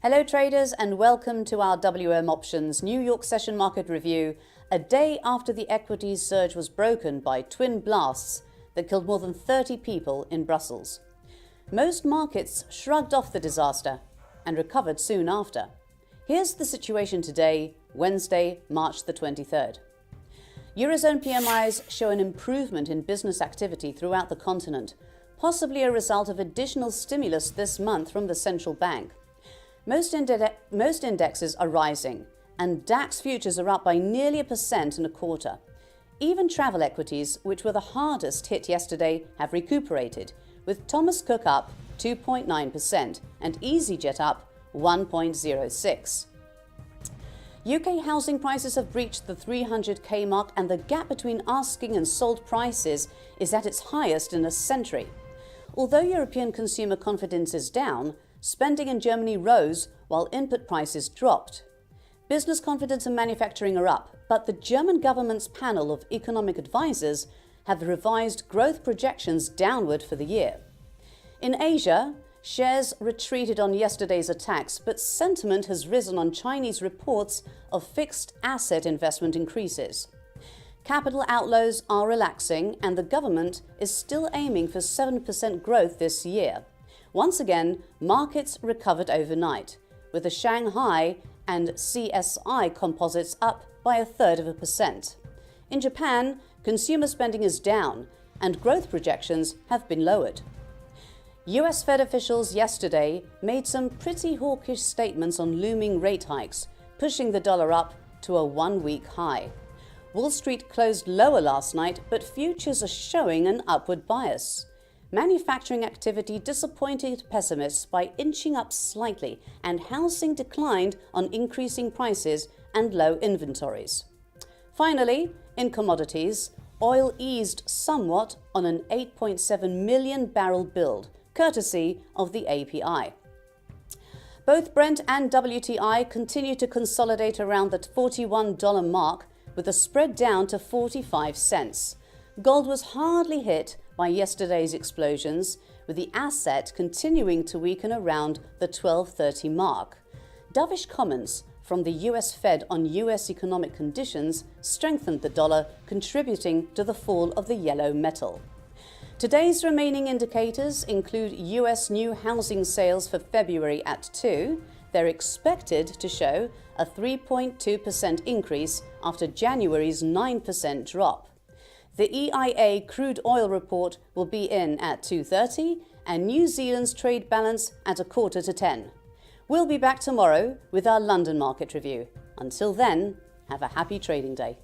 Hello traders and welcome to our WMoption's New York session market review, a day after the equities surge was broken by twin blasts that killed more than 30 people in Brussels. Most markets shrugged off the disaster and recovered soon after. Here's the situation today, Wednesday, March the 23rd. Eurozone PMIs show an improvement in business activity throughout the continent, possibly a result of additional stimulus this month from the central bank. Most indexes are rising, and DAX futures are up by nearly 1.25%. Even travel equities, which were the hardest hit yesterday, have recuperated, with Thomas Cook up 2.9% and EasyJet up 1.06%. UK housing prices have breached the 300k mark, and the gap between asking and sold prices is at its highest in a century. Although European consumer confidence is down, spending in Germany rose while input prices dropped. Business confidence and manufacturing are up, but the German government's panel of economic advisors have revised growth projections downward for the year. In Asia, shares retreated on yesterday's attacks, but sentiment has risen on Chinese reports of fixed asset investment increases. Capital outflows are relaxing, and the government is still aiming for 7% growth this year. Once again, markets recovered overnight, with the Shanghai and CSI composites up by 1/3%. In Japan, consumer spending is down, and growth projections have been lowered. US Fed officials yesterday made some pretty hawkish statements on looming rate hikes, pushing the dollar up to a one-week high. Wall Street closed lower last night, but futures are showing an upward bias. Manufacturing activity disappointed pessimists by inching up slightly, and housing declined on increasing prices and low inventories. Finally, in commodities, oil eased somewhat on an 8.7 million barrel build, courtesy of the API. Both Brent and WTI continue to consolidate around the $41 mark, with the spread down to 45 cents. Gold was hardly hit by yesterday's explosions, with the asset continuing to weaken around the 1230 mark. Dovish comments from the US Fed on US economic conditions strengthened the dollar, contributing to the fall of the yellow metal. Today's remaining indicators include US new housing sales for February at 2. They're expected to show a 3.2% increase after January's 9% drop. The EIA crude oil report will be in at 2:30 and New Zealand's trade balance at 9:45. We'll be back tomorrow with our London market review. Until then, have a happy trading day.